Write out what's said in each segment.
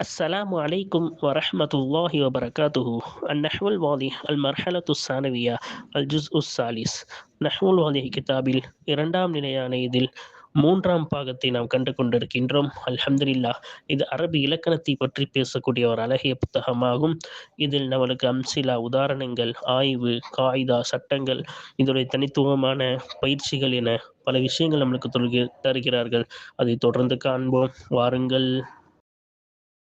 السلام عليكم ورحمة الله وبركاته. النحو الواضح المرحلة الثانوية الجزء الثالث. நஹ்வு الواضح கிதாபில் இரண்டாம் நிலையான இதில் மூன்றாம் பாகத்தை நாம் கண்டு கொண்டிருக்கின்றோம். அல்ஹம்துலில்லாஹ். இது அரபி இலக்கணத்தை பற்றி பேசக்கூடிய ஒரு அழகிய புத்தகமாகும். இதில் நம்மளுக்கு அம்சிலா உதாரணங்கள், ஆய்வு, காயிதா, சட்டங்கள், இதனுடைய தனித்துவமான பயிற்சிகள் என பல விஷயங்கள் நம்மளுக்கு தருகிறார்கள். அதை தொடர்ந்து காண்போம், வாருங்கள்.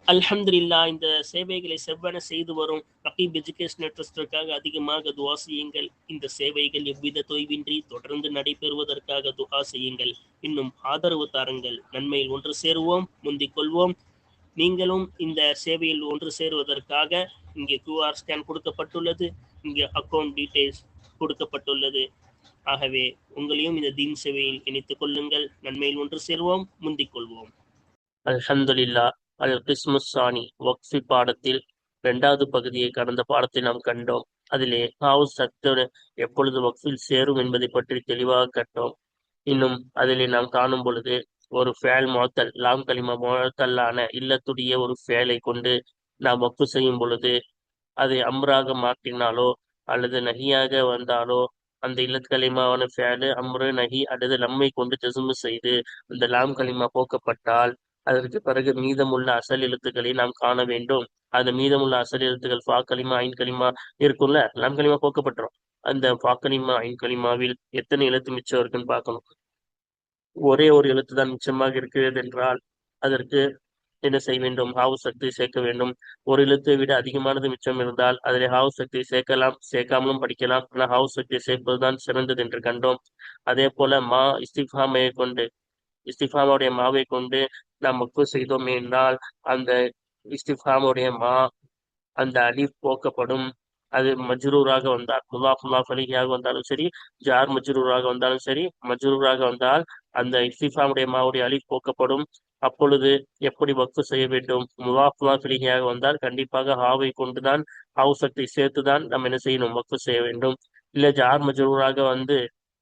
அல்ஹம்துலில்லாஹ். இந்த சேவைகளை செவ்வன செய்து வரும் ரகீப் எஜுகேஷனல் ட்ரஸ்டிற்காக அதிகமாக துஆ செய்யுங்கள். இந்த சேவைகள் எவ்வித தொய்வின்றி தொடர்ந்து நடைபெறுவதற்காக துஆ செய்யுங்கள். இன்னும் ஆதரவு தாருங்கள். நன்மையில் ஒன்று சேருவோம், முந்திக் கொள்வோம். நீங்களும் இந்த சேவையில் ஒன்று சேருவதற்காக இங்கே QR ஸ்கேன் கொடுக்கப்பட்டுள்ளது, இங்கே அக்கௌண்ட் டீடைல்ஸ் கொடுக்கப்பட்டுள்ளது. ஆகவே உங்களையும் இந்த தீன் சேவையில் இணைத்துக் கொள்ளுங்கள். நன்மையில் ஒன்று சேருவோம், முந்திக் கொள்வோம். அல்ஹம்துலில்லாஹ். அல் கிஸ்முஸ் சானி வக்ஃபி பாடத்தில் இரண்டாவது பகுதியை கடந்த பாடத்தில் நாம் கண்டோம். அதிலே ஹவுஸ் சத்து எப்பொழுது வக்ஃபில் சேரும் என்பதை பற்றி தெளிவாக கண்டோம். இன்னும் அதிலே நாம் காணும் பொழுது ஒரு ஃபேல் முஅத்தல், லாம் கலிமா முஅத்தல்லான இல்லத்துடைய ஒரு ஃபேலை கொண்டு நாம் வக்ஃபு செய்யும் பொழுது அதை அம்ராக மாற்றினாலோ அல்லது நஹியாக வந்தாலோ அந்த இல்லத் கலிமாவான ஃபேலு அம்ரு, நஹி அல்லது லம்மை கொண்டு ஜஸ்மு செய்து அந்த லாம் கலிமா போக்கப்பட்டால் அதற்கு பிறகு மீதமுள்ள அசல் எழுத்துக்களை நாம் காண வேண்டும். அந்த மீதமுள்ள அசல் எழுத்துக்கள் ஃபா கலிமா, ஐன் கலிமா இருக்கும்ல, லாம் கலிமா போக்கப்பட்டுரும். அந்த ஃபா கலிமா, ஐன் கலிமாவில் எத்தனை எழுத்து மிச்சம் இருக்குன்னு பார்க்கணும். ஒரே ஒரு எழுத்து தான் மிச்சமாக இருக்கிறது என்றால் அதற்கு என்ன செய்ய வேண்டும்? ஹாவு சக்தி சேர்க்க வேண்டும். ஒரு எழுத்தை விட அதிகமானது மிச்சம் இருந்தால் அதில் ஹாவு சக்தி சேர்க்கலாம், சேர்க்காமலும் படிக்கலாம். ஆனால் ஹாவு சக்தியை சேர்ப்பதுதான் சிறந்தது என்று கண்டோம். அதே போல மா இஸ்திஃபாமை கொண்டு, இஸ்திஃபாமுடைய மாவை கொண்டு நாம் வக்ஃபு செய்தோம் என்றால் அந்த இஸ்திஃபாமுடைய மா, அந்த அலிஃப் போக்கப்படும். அது மஜ்ரூராக வந்தால், முலாஃப் அலிஹியாக வந்தாலும் சரி, ஜார் மஜ்ரூராக வந்தாலும் சரி, மஜ்ரூராக வந்தால் அந்த இஸ்திஃபாமுடைய மாவுடைய அலிஃப் போக்கப்படும். அப்பொழுது எப்படி வக்ஃபு செய்ய வேண்டும்? முலாஃப் அலிஹியாக வந்தால் கண்டிப்பாக ஹாவை கொண்டுதான், ஹாவு சக்தி சேர்த்துதான் நம்ம என்ன செய்யணும்? வக்ஃபு செய்ய வேண்டும். இல்ல ஜார் மஜ்ரூராக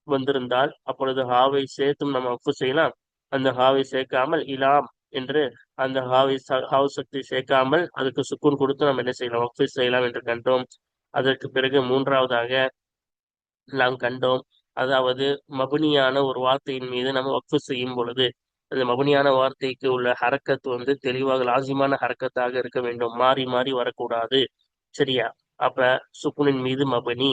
வந்திருந்தால் அப்பொழுது ஹாவை சேர்த்தும் நம்ம வக்ஃபு செய்யலாம். அந்த ஹாவை சேர்க்காமல் இலாம் என்று அந்த ஹாவு சக்தி சேர்க்காமல் அதுக்கு சுக்கூன் கொடுத்து நம்ம என்ன செய்யலாம்? வக்ஃபு செய்யலாம் என்று கண்டோம். அதற்கு பிறகு மூன்றாவதாக நாம் கண்டோம், அதாவது மபுனியான ஒரு வார்த்தையின் மீது நம்ம வக்ஃபு செய்யும் பொழுது அந்த மபுனியான வார்த்தைக்கு உள்ள ஹரக்கத் தெளிவாக லாசிமான ஹரக்கத்தாக இருக்க வேண்டும். மாறி மாறி வரக்கூடாது. சரியா? அப்ப சுக்குனின் மீது மபனி,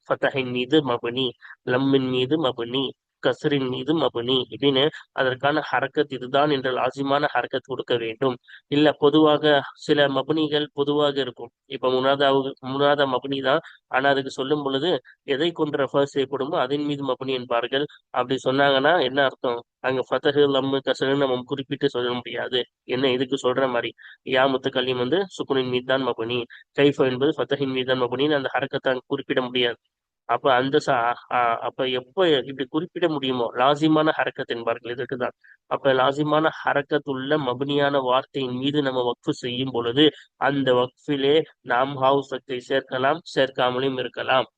ஃபத்தஹின் மீது மபனி, லம்மின் மீது மபனி, கசரின் மீது மபனி இப்படின்னு அதற்கான ஹரக்கத் இதுதான் என்ற லாசிமான ஹரக்கத் கொடுக்க வேண்டும். இல்ல பொதுவாக சில மபனிகள் பொதுவாக இருக்கும். இப்ப முனாதா மபனி தான், ஆனா அதுக்கு சொல்லும் பொழுது எதை கொண்டு ரெஃபர் செய்யப்படுமோ அதன் மீது மபனி என்பார்கள். அப்படி சொன்னாங்கன்னா என்ன அர்த்தம்? அங்க ஃபத்தஹு, லம்மு, கசருன்னு நம்ம குறிப்பிட்டு சொல்ல முடியாது. என்ன இதுக்கு சொல்ற மாதிரி யா முத்தகல்லிம் சுக்குனின் மீது தான் மபனி, கைஃப என்பது ஃபத்தஹின் மீது தான் மபனின்னு அந்த ஹரக்கத்தை அங்க குறிப்பிட முடியாது. அப்ப அப்ப எப்ப இப்படி குறிப்பிட முடியுமோ லாசிமான ஹரக்கத் என்பார்கள் இதற்குதான். அப்ப லாசிமான ஹரக்கத் உள்ள மபனியான வார்த்தையின் மீது நம்ம வக்ஃபு செய்யும் பொழுது அந்த வக்ஃபிலே நாம் ஹாவு சக்தியை சேர்க்கலாம், சேர்க்காமலும் இருக்கலாம்.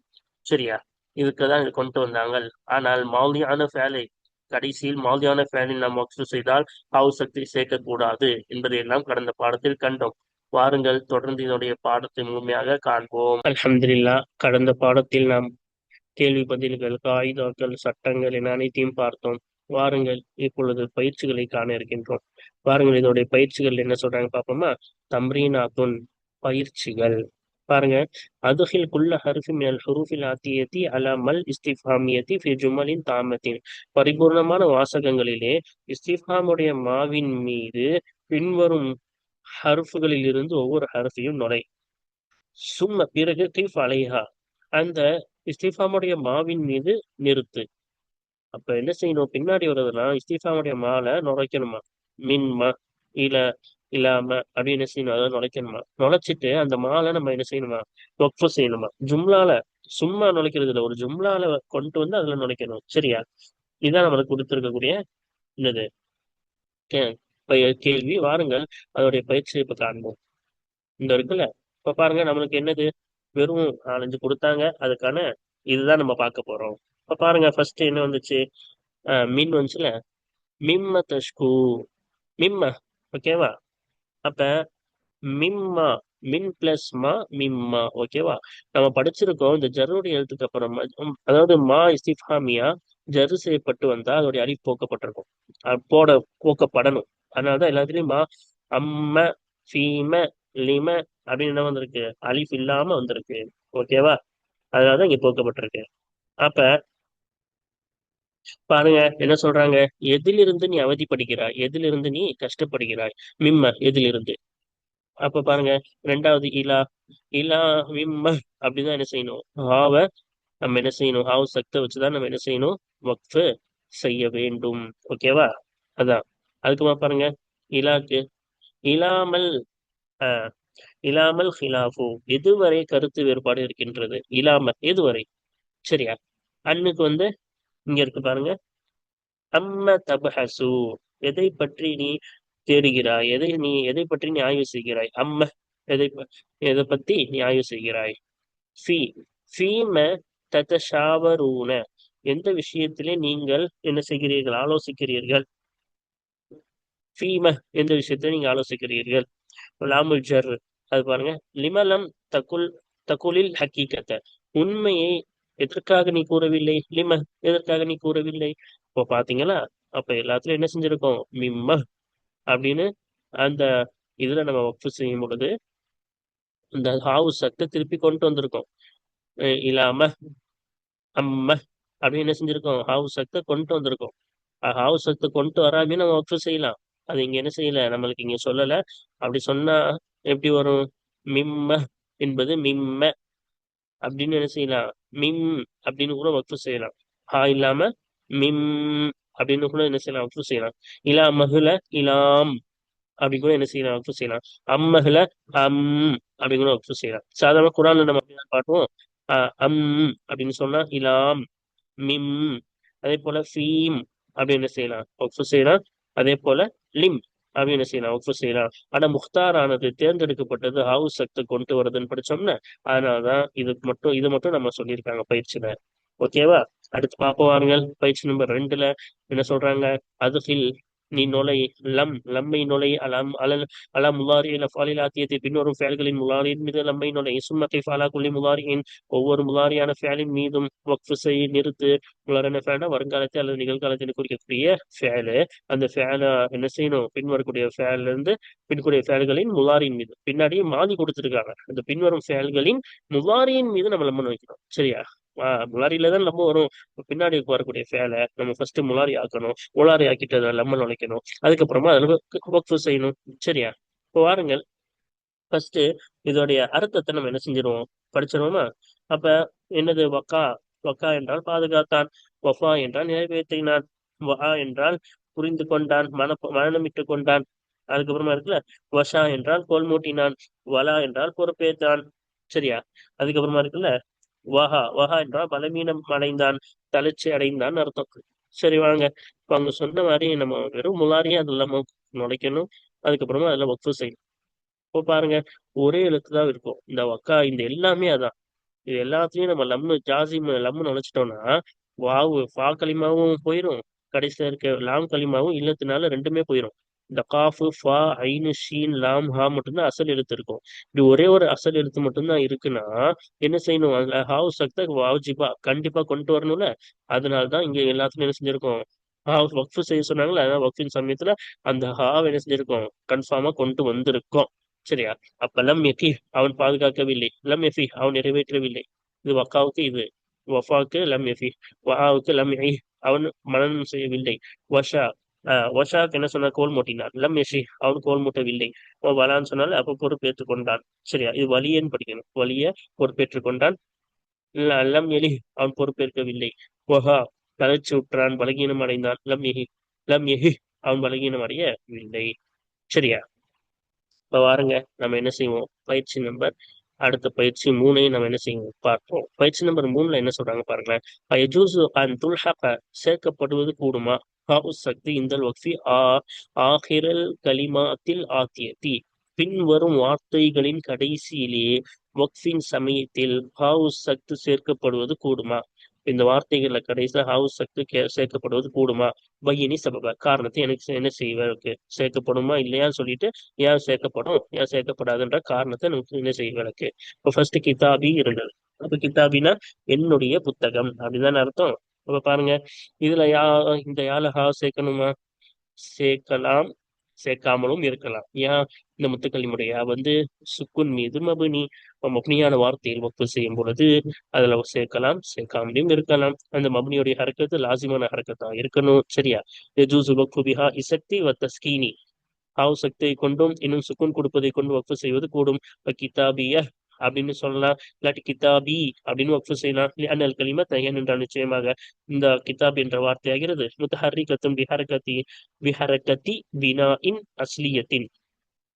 சரியா? இதுக்குதான் இது கொண்டு வந்தாங்க. ஆனால் மௌலியான ஃபேலை, கடைசியில் மௌலியான ஃபேலில் நாம் வக்ஃபு செய்தால் ஹாவு சக்தி சேர்க்கக்கூடாது என்பதையெல்லாம் கடந்த பாடத்தில் கண்டோம். வாருங்கள் தொடர்ந்து இதனுடைய பாடத்தை முழுமையாக காண்போம். அல்ஹம்துலில்லாஹ். கடந்த பாடத்தில் நாம் கேள்வி பதில்கள், காயிதாக்கள், சட்டங்கள் என அனைத்தையும் பார்த்தோம். வாருங்கள் இப்பொழுது பயிற்சிகளை காண இருக்கின்றோம். வாருங்கள் இதோடைய பயிற்சிகள் என்ன சொல்றாங்க பார்ப்போமா? தம்ரீனாத்துன், பயிற்சிகள். பாருங்க, அதுகில் குல்ல ஹர்ஃபி மினல் ஹுரூஃபில் ஆத்தியத்தி அலா மல் இஸ்திஃபாமியத்தி ஃபி ஜுமலின் தாமத்தின். பரிபூர்ணமான வாசகங்களிலே இஸ்திஃபாமுடைய மாவின் மீது பின்வரும் ஹர்ஃபுகளில் இருந்து ஒவ்வொரு ஹர்ஃபையும் நுழை. சும்ம பிறகு கிஃப் அலைஹா, அந்த இஸ்திஃபாமுடைய மாவின் மீது நிறுத்து. அப்ப என்ன செய்யணும்? பின்னாடி வர்றதுனா இஸ்திஃபாமுடைய மாலை நுழைக்கணுமா? மின்ம இல இல்லாம அப்படின்னு என்ன செய்யணும்? அதை நுழைக்கணுமா? நுழைச்சிட்டு அந்த மாலை நம்ம என்ன செய்யணுமா? வக்ஃபு செய்யணுமா? ஜும்லால சும்மா நுழைக்கிறது இல்லை, ஒரு ஜும்லால கொண்டு வந்து அதுல நுழைக்கணும். சரியா? இதுதான் நம்மளுக்கு கொடுத்திருக்கக்கூடிய என்னது கேள்வி. வாருங்கள் அதோடைய பயிற்சியை இப்ப காண்போம். இந்த இருக்குல்ல, இப்ப பாருங்க நம்மளுக்கு என்னது வெறும் 4-5 கொடுத்தாங்க. அதுக்கான இதுதான் நம்ம பார்க்க போறோம். இப்ப பாருங்க ஃபர்ஸ்ட் என்ன வந்துச்சு? மின் வந்துச்சுல, மிம்ம தஷ்கு, மிம்ம. ஓகேவா? அப்ப மிம்மா, மின் பிளஸ் மா, மிம்மா. ஓகேவா? நம்ம படிச்சிருக்கோம் இந்த ஜர்ருடைய எழுத்துக்கு அப்புறம் அதாவது மா இஸ்திஃபாமியா ஜர்ரு செய்யப்பட்டு வந்தா அதோடைய அலிஃப் போக்கப்பட்டிருக்கும். போக்கப்படணும். அதனாலதான் எல்லாத்துலயும் மா, அம்ம, ஃபீம, லிம அப்படின்னு என்ன வந்திருக்கு? அலிஃப் இல்லாம வந்திருக்கு. ஓகேவா? அதனாலதான் இங்க போக்கப்பட்டிருக்கு. அப்ப பாருங்க என்ன சொல்றாங்க? எதிலிருந்து நீ அவதிப்படுகிறாய், எதிலிருந்து நீ கஷ்டப்படுகிறாய்? மிம்ம, எதிலிருந்து. அப்ப பாருங்க, ரெண்டாவது இலா, இலா விம்ம அப்படிதான் என்ன செய்யணும்? ஹாவ நம்ம என்ன செய்யணும்? ஹாவ் சக்த வச்சுதான் நம்ம என்ன செய்யணும்? வக்ஃபு செய்ய வேண்டும். ஓகேவா? அதான். அதுக்குமா பாருங்க, இலாக்கு இலாமல் அஹ் இலாமல் ஹிலாஃபு, எதுவரை கருத்து வேறுபாடு இருக்கின்றது? இலாமல் எதுவரை? சரியா? அன்னுக்கு இங்க இருக்கு பாருங்க, அம்ம தபஹசு, எதை பற்றி நீ தேடுகிறாய், எதை பற்றி நீ ஆய்வு செய்கிறாய்? அம்ம, எதை ப- எதை பத்தி நீ ஆய்வு செய்கிறாய்? ஃபீ, ஃபீம ததஷாவரூன, எந்த விஷயத்திலே நீங்கள் என்ன செய்கிறீர்கள், ஆலோசிக்கிறீர்கள்? ஃபீம, எந்த விஷயத்திலே நீங்க ஆலோசிக்கிறீர்கள்? லாமுல் ஜர், அது பாருங்க, லிமலம் தகுல், தகுலில் ஹக்கீகத்த, உண்மையை எதற்காக நீ கூறவில்லை? லிம, எதற்காக நீ கூறவில்லை? இப்போ பாத்தீங்களா? அப்ப எல்லாத்துலயும் என்ன செஞ்சிருக்கோம்? மிம்ம அப்படின்னு அந்த இதுல நம்ம வக்ஃபு செய்யும் பொழுது இந்த ஹாவு சத்தை திருப்பி கொண்டு வந்திருக்கோம். இல்லாம அம்ம அப்படின்னு என்ன செஞ்சிருக்கோம்? ஹாவு சத்தை கொண்டு வந்திருக்கோம். ஹாவு சத்தை கொண்டு வராமே நம்ம வக்ஃபு செய்யலாம். அது இங்க என்ன செய்யல, நம்மளுக்கு இங்க சொல்லல. அப்படி சொன்னா எப்படி வரும்? மிம்ம என்பது மிம்ம அப்படின்னு என்ன செய்யலாம்? மிம் அப்படின்னு கூட வக்ஃபு செய்யலாம். ஹா இல்லாம மிம் அப்படின்னு கூட என்ன செய்யலாம்? வக்ஃபு செய்யலாம். இலா மஹுல இலாம் அப்படி கூட என்ன செய்யலாம்? வக்ஃபு செய்யலாம். அம்மஹ்ல அம் அப்படி கூட வக்ஃபு செய்யலாம். சாதாரண குரான்ல நம்ம அப்படிதான் காட்டுவோம். அம் அப்படின்னு சொன்னா இலாம், மிம். அதே போல ஃபீம் அப்படி என்ன செய்யலாம்? வக்ஃபு செய்யலாம். அதே போல லிம் அப்படி என்ன செய்யலாம்? வக்ஃபு செய்யலாம். ஆனா முக்தாரானது தேர்ந்தெடுக்கப்பட்டது ஹவுஸ் சக்தி கொண்டு வருதுன்னு படிச்சோம்னா, அதனாலதான் இது மட்டும் நம்ம சொல்லியிருக்காங்க பயிற்சியில. ஓகேவா? அடுத்து பார்ப்போம் வாருங்கள். பயிற்சி நம்பர் 2ல என்ன சொல்றாங்க? அதுகில், நீ நுழை, லம்மை நுழை, அலா முலாரி ஃபாலில் ஆத்தியத்தை பின்வரும் ஃபேல்களின் முலாரியின் மீது லம்மை நுழை, சும்மத்தை ஃபாலா குள்ளி முலாரியின், ஒவ்வொரு முலாரியான ஃபேலின் மீதும் வக்ஃபு செய், நிறுத்து. முலாரியான ஃபேல்னா வருங்காலத்தை அல்லது நிகழ்காலத்தை குறிக்கக்கூடிய ஃபேலு. அந்த ஃபேல என்ன செய்யணும்? பின்வரக்கூடிய ஃபேல்ல இருந்து பின்கூடிய ஃபேல்களின் முலாரியின் மீது, பின்னாடியே மாறி கொடுத்துருக்காங்க, அந்த பின்வரும் ஃபேல்களின் முலாரியின் மீது நம்ம லம்மன் வைக்கணும். சரியா? முலாரியில தான் நம்ம வரும். பின்னாடி வரக்கூடிய ஃபேலை நம்ம ஃபர்ஸ்ட் முலாரி ஆக்கணும். முலாரி ஆக்கிட்டு அதை லெமன் உழைக்கணும். அதுக்கப்புறமா அதில் வக்ஃபு செய்யணும். சரியா? இப்போ வாருங்கள், ஃபர்ஸ்ட் இதோடைய அர்த்தத்தை நம்ம என்ன செஞ்சிருவோம்? படிச்சிருவோமா? அப்ப என்னது? வக்கா, வக்கா என்றால் பாதுகாத்தான். வஃபா என்றால் நிறைவேற்றினான். வஹா என்றால் புரிந்து கொண்டான், மனநமிட்டு கொண்டான். அதுக்கப்புறமா இருக்குல்ல, வஷா என்றால் கோல் மூட்டினான். வலா என்றால் பொறுப்பேற்றான். சரியா? அதுக்கப்புறமா இருக்குல்ல, வஹா, வஹா என்றால் பலவீனம் அடைந்தான், தளர்ச்சி அடைந்தான் அர்த்தம். சரி வாங்க, இப்ப அவங்க சொன்ன மாதிரி நம்ம வெறும் முலாரியே அது இல்லாம நுழைக்கணும். அதுக்கப்புறமா அதுல வக்ஃபு செய்யணும். இப்போ பாருங்க, ஒரே எழுத்து தான் இருக்கும். இந்த வக்கா இந்த எல்லாமே அதான். இது எல்லாத்தையும் நம்ம லம்மு நுழைச்சிட்டோம்னா வாவு ஃபா களிமாவும் போயிடும். கடைசியில இருக்க லாம் களிமாவும் இல்லத்தினால ரெண்டுமே போயிடும். இந்த காஃபு, ஃபா, ஐனு, ஷீன், லாம், ஹா மட்டும்தான் அசல் எழுத்து இருக்கும். இப்படி ஒரே ஒரு அசல் எழுத்து மட்டும்தான் இருக்குன்னா என்ன செய்யணும்? அதுல ஹாவு சக்த வாஜிபா கண்டிப்பா கொண்டு வரணும்ல. அதனாலதான் இங்க எல்லாத்துலயும் என்ன செஞ்சிருக்கோம்? வக்ஃபு செய்ய சொன்னாங்களே, அதான் வக்ஃபின் சமயத்துல அந்த ஹாவை என்ன செஞ்சிருக்கோம்? கன்ஃபார்மா கொண்டு வந்திருக்கோம். சரியா? அப்ப லம் யகி, அவன் பாதுகாக்கவில்லை. லம் யஃபி, அவன் நிறைவேற்றவில்லை. இது வக்காவுக்கு, இது வஃபாவுக்கு லம் யஃபி. வஹாவுக்கு லம் யஹி, அவன் மனனம் செய்யவில்லை. வஷா, வஷாக்கு என்ன சொன்னா? கோல் மூட்டினான். லம் யஷி, அவன் கோல் மூட்டவில்லை. வலான்னு சொன்னால் அப்ப பொறுப்பேற்றுக் கொண்டான். சரியா? இது வலியன்னு படிக்கணும். வலிய பொறுப்பேற்றுக் கொண்டான். லம் எலி, அவன் பொறுப்பேற்கவில்லை. வஹா, தளர்ச்சி உற்றான், பலகீனம் அடைந்தான். லம் எஹி, அவன் பலகீனம் அடையவில்லை. சரியா? இப்ப வாருங்க, நம்ம என்ன செய்வோம்? அடுத்த பயிற்சி 3ஐயும் நம்ம என்ன செய்வோம்? பார்ப்போம். பயிற்சி நம்பர் 3ல என்ன சொல்றாங்க பாருங்களேன். யஜூசு அன் துல்ஹக, சேர்க்கப்படுவது கூடுமா? ஹாஉ சக்தி இந்தல் வக்ஃபி ஆஹிரல் கலிமாத்தில் ஆத்தியதி, பின்வரும் வார்த்தைகளின் கடைசியிலேயே வக்ஃபின் சமயத்தில் ஹாஉ சக்தி சேர்க்கப்படுவது கூடுமா? இந்த வார்த்தைகள்ல கடைசியில ஹாவு சக்தி சேர்க்கப்படுவது கூடுமா? பையினி சபப காரணத்தை எனக்கு என்ன செய்வதற்கு சேர்க்கப்படுமா இல்லையான்னு சொல்லிட்டு ஏன் சேர்க்கப்படும் ஏன் சேர்க்கப்படாதுன்ற காரணத்தை எனக்கு என்ன செய்வதற்கு. இப்போ ஃபர்ஸ்ட் கிதாபி இருந்தது. அப்ப கிதாபினா என்னுடைய புத்தகம் அப்படிதான் அர்த்தம். அப்ப பாருங்க, இதுல இந்த யாழ ஹா சேர்க்கணுமா? சேர்க்கலாம், சேர்க்காமலும் இருக்கலாம். ஏன்? இந்த முத்துக்கல்லிமுடைய வந்து சுக்குன் மீது மபுனி, மப்னியான வார்த்தையில் வக்ஃபு செய்யும் பொழுது அதுல சேர்க்கலாம், சேர்க்காமலும் இருக்கலாம். அந்த மப்னியுடைய ஹரக்கத்து லாசிமான ஹரக்கத்தா இருக்கணும். சரியா? யஜூசு வக்ஃபு பிஹா இசக்தி வ தஸ்கீனி, ஹாவ் சக்தியை கொண்டும் இன்னும் சுக்குன் கொடுப்பதை கொண்டு வக்ஃபு செய்வது கூடும். இப்ப கிதாபிய அப்படின்னு சொல்லலாம், இல்லாட்டி கிதாபி அப்படின்னு வக்ஃபு செய்யலாம். அனல் கலிமா தையன் என்றால் நிச்சயமாக இந்த கிதாப் என்ற வார்த்தையாகிறது முத்தஹர்ரிகத்தும் பிஹரக்கத்தி பினா இன் அஸ்லியத்தின்,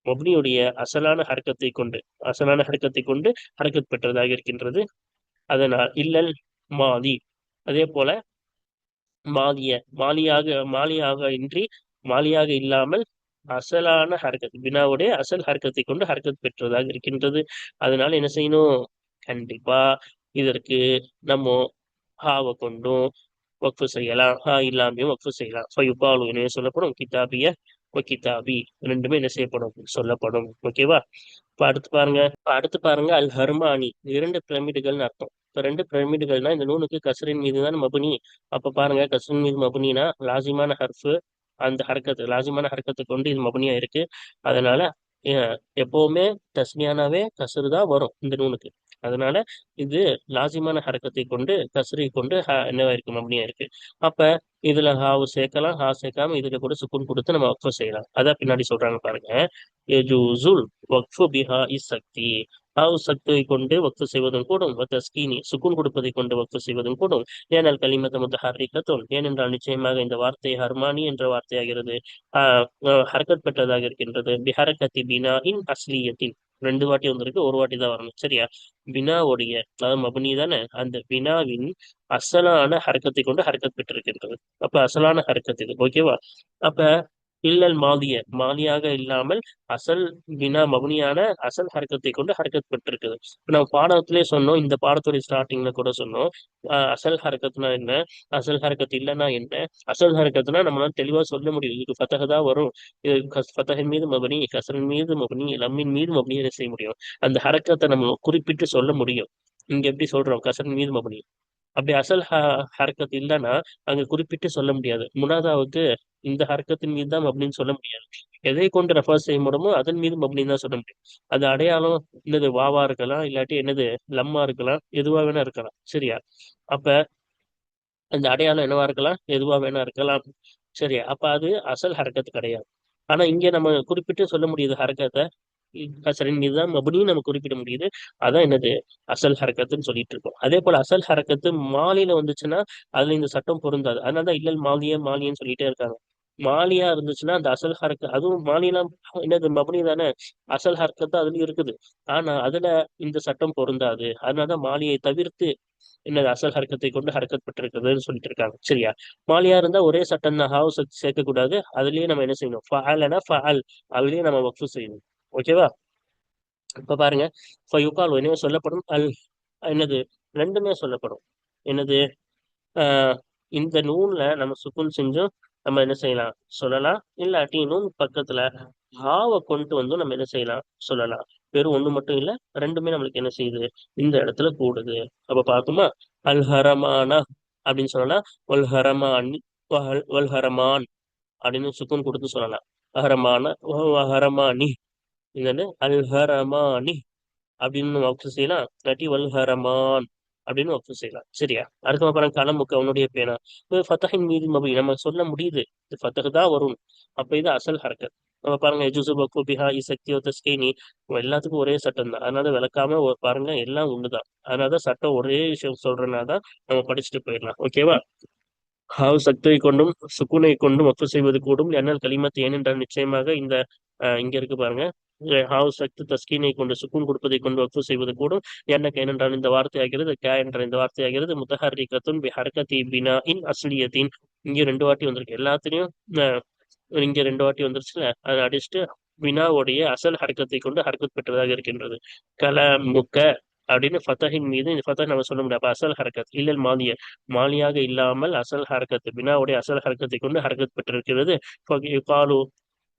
மப்னியுடைய அசலான ஹர்க்கத்தை கொண்டு ஹரக்கத் பெற்றதாக இருக்கின்றது. அதனால் இல்லல் மாதி, அதே போல மாலிய மாலியாக இன்றி, மாலியாக இல்லாமல் அசலான ஹர்கத் பினாவுடைய அசல் ஹர்க்கத்தை கொண்டு ஹர்கத் பெற்றதாக இருக்கின்றது. அதனால என்ன செய்யணும்? கண்டிப்பா இதற்கு நம்ம ஹாவை கொண்டும் வக்ஃபு செய்யலாம், ஹா இல்லாமையும் வக்ஃபு செய்யலாம். ஃபயுபாலு என்ன சொல்லப்படும்? கிதாபிய கிதாபி ரெண்டுமே என்ன செய்யப்படும்? சொல்லப்படும். ஓகேவா? இப்ப அடுத்து பாருங்க அல் ஹர்மானி, இரண்டு பிரமிடுகள்னு அர்த்தம். இப்ப ரெண்டு பிரமிடுகள்னா இந்த நூனுக்கு கசரின் மீது தான் மபுனி. அப்ப பாருங்க, கசரின் மீது மபுனினா லாசிமான ஹர்ஃபு, அந்த ஹர்க்கத்து லாசிமான ஹர்க்கத்தை கொண்டு இது மபுனியா இருக்கு. அதனால எப்பவுமே தஸ்மியானாவே கசரு தான் வரும் இந்த நூனுக்கு. அதனால இது லாசிமான ஹரக்கத்தை கொண்டு கசரை கொண்டு என்னவா இருக்கு? மபுனியா இருக்கு. அப்ப இதுல ஹாவு சேர்க்கலாம், ஹா சேர்க்காம இதுல கூட சுக்குன் கொடுத்து நம்ம வக்ஃபு செய்யலாம். அதான் பின்னாடி சொல்றாங்க பாருங்க, யஜூசுல் வக்ஃபு பிஹா இஸ்ஸக்தி, ஹாவு சக்தியை கொண்டு வக்ஃபு செய்வதும் கூடும், தஸ்கீனி சுக்குன் கொடுப்பதை கொண்டு வக்ஃபு செய்வதும் கூடும். ஏனால் கலிமத்த முத்தஹர்ரிகத்துன், ஏனென்றால் நிச்சயமாக இந்த வார்த்தை ஹர்மானி என்ற வார்த்தையாகிறது ஹரக்கத் பெற்றதாக இருக்கின்றது. பிஹரக்கத்தி பினா இன் அஸ்லியத்தின், ரெண்டு வாட்டி வந்திருக்கு, ஒரு வாட்டி தான் வரணும். சரியா? பினாவுடைய அதாவது மபுனி தானே, அந்த பினாவின் அசலான ஹரக்கத்தை கொண்டு ஹரக்கத் பெற்றிருக்கின்றது. அப்ப அசலான ஹரக்கத் இது. ஓகேவா? அப்ப இல்லல் மாலியாக இல்லாமல் அசல் பினா மபுனியான அசல் ஹரக்கத்தை கொண்டு ஹரக்கத் பெற்றிருக்குது. நம்ம பாடத்திலே சொன்னோம், இந்த பாடத்துடைய ஸ்டார்டிங்ல கூட சொன்னோம், அசல் ஹரக்கத்னா என்ன, அசல் ஹரக்கத் இல்லைன்னா என்ன. அசல் ஹரக்கத்னா நம்மளால தெளிவா சொல்ல முடியும், இதுக்கு ஃபத்தஹ் தான் வரும், இது ஃபத்தஹின் மீது மபனி, கசரின் மீது மபனி, லம்மின் மீது மபனி செய்ய முடியும். அந்த ஹரக்கத்தை நம்ம குறிப்பிட்டு சொல்ல முடியும். இங்க எப்படி சொல்றோம்? கசரின் மீது மபனி. அப்படி அசல் ஹரக்கத் இல்லைன்னா அங்க குறிப்பிட்டு சொல்ல முடியாது. முனாதாவுக்கு இந்த ஹரக்கத்தின் மீது தான் மப்னின்னு சொல்ல முடியாது. எதை கொண்டு ரெஃபர் செய்ய முடியுமோ அதன் மீது மப்னின்னு தான் சொல்ல முடியும். அது அடையாளம் என்னது? வாவா இருக்கலாம், இல்லாட்டி என்னது லம்மா இருக்கலாம், எதுவா வேணா இருக்கலாம். சரியா? அப்ப அந்த அடையாளம் என்னவா இருக்கலாம்? எதுவா வேணா இருக்கலாம். சரியா? அப்ப அது அசல் ஹரக்கத்து கிடையாது. ஆனா இங்க நம்ம குறிப்பிட்டு சொல்ல முடியுது ஹரக்கத்தை, கசரின் மீதுதான் மபுனியும் நம்ம குறிப்பிட முடியுது. அதான் என்னது? அசல் ஹரக்கத்துன்னு சொல்லிட்டு இருக்கோம். அதே போல அசல் ஹரக்கத்து மாலியில வந்துச்சுன்னா அதுல இந்த சட்டம் பொருந்தாது. அதனாலதான் இல்லல் மாலியன்னு சொல்லிட்டே இருக்காங்க. மாலியா இருந்துச்சுன்னா அந்த அசல் ஹரக்க, அதுவும் மாலியெல்லாம் என்னது? மபுனி தானே, அசல் ஹரக்கத்து அதுலயும் இருக்குது. ஆனா அதுல இந்த சட்டம் பொருந்தாது. அதனாலதான் மாலியை தவிர்த்து என்னது அசல் ஹரக்கத்தை கொண்டு ஹரக்கத் பெற்றிருக்குதுன்னு சொல்லிட்டு இருக்காங்க. சரியா? மாலியா இருந்தா ஒரே சட்டம் தான், ஹாவு சேர்க்க கூடாது. அதுலயே நம்ம என்ன செய்யணும்? ஃபஅலனா ஃபஅல், அதுலயே நம்ம வக்ஃபு செய்யணும். ஓகேவா? இப்ப பாருங்க, ஃபயுகால் என்னவோ சொல்லப்படும், என்னது? ரெண்டுமே சொல்லப்படும். என்னது? ஆஹ் இந்த நூன்ல நம்ம சுக்குன் செஞ்சும் நம்ம என்ன செய்யலாம்? சொல்லலாம். இல்லாட்டி நூன் பக்கத்துல ஹாவை கொண்டு வந்து நம்ம என்ன செய்யலாம்? சொல்லலாம். வெறும் ஒண்ணு மட்டும் இல்ல, ரெண்டுமே நம்மளுக்கு என்ன செய்யுது? இந்த இடத்துல கூடுது. அப்ப பார்க்குமா, அல் ஹரமானா அப்படின்னு சொல்லலாம், ஒல் ஹரமானி, ஒல் ஹரமான் அப்படின்னு சுக்குன் கொடுத்து சொல்லலாம். ஹரமான ஹரமானி, இது அல் ஹரமானி அப்படின்னு வக்ஃபு செய்யலாம், இல்லாட்டி வல் ஹரமான் அப்படின்னு வக்ஃபு செய்யலாம். சரியா? அடுத்த பாருங்க, கலமுக்கு அவனுடைய பேனா, ஃபத்தஹின் மீது மபி, நம்ம சொல்ல முடியுது இது ஃபத்தஹ் தான் வரும். அப்ப இது அசல் ஹரக்கத். நம்ம பாருங்க, யஜூசு வக்ஃபு பிஹா இசக்தி தஸ்கீனி, எல்லாத்துக்கும் ஒரே சட்டம் தான். அதனால விளக்காம பாருங்க, எல்லாம் ஒண்ணுதான். அதனாலதான் சட்டம் ஒரே விஷயம் சொல்றதுனாதான் நம்ம படிச்சுட்டு போயிடலாம். ஓகேவா? ஹாவ் சக்தியை கொண்டும் சுக்குனை கொண்டும் வக்ஃபு செய்வது கூடும். என்னால் கலிமத், ஏனென்றால் நிச்சயமாக இந்த இங்க இருக்கு பாருங்க, ஹாவ் சக்தி தஸ்கீனை கொண்டு சுக்குன் கொடுப்பதை கொண்டு வக்ஃபு செய்வது கூடும். எனக்கு ஏனென்றால் இந்த வார்த்தையாகிறது, கே என்ற இந்த வார்த்தையாகிறது முத்தஹர்ரிகத்துன் பி ஹர்கத்தி பினா இன் அஸ்லியத்தின், இங்க ரெண்டு வாட்டி வந்திருக்கு. எல்லாத்துலயும் இங்க ரெண்டு வாட்டி வந்துருச்சுல, அதை அடிச்சுட்டு வினாவுடைய அசல் ஹர்க்கத்தை கொண்டு ஹர்கத் பெற்றதாக இருக்கின்றது. கல முக்க அப்படின்னு ஃபத்தஹின் மீது இந்த ஃபத்தஹ் நம்ம சொல்ல முடியாது. அப்ப அசல் ஹரக்கத் இல்லல் மாலிய மாலியாக இல்லாமல் அசல் ஹரக்கத் பினாவுடைய அசல் ஹரக்கத்தை கொண்டு ஹரக்கத் பெற்றிருக்கிறது. காலு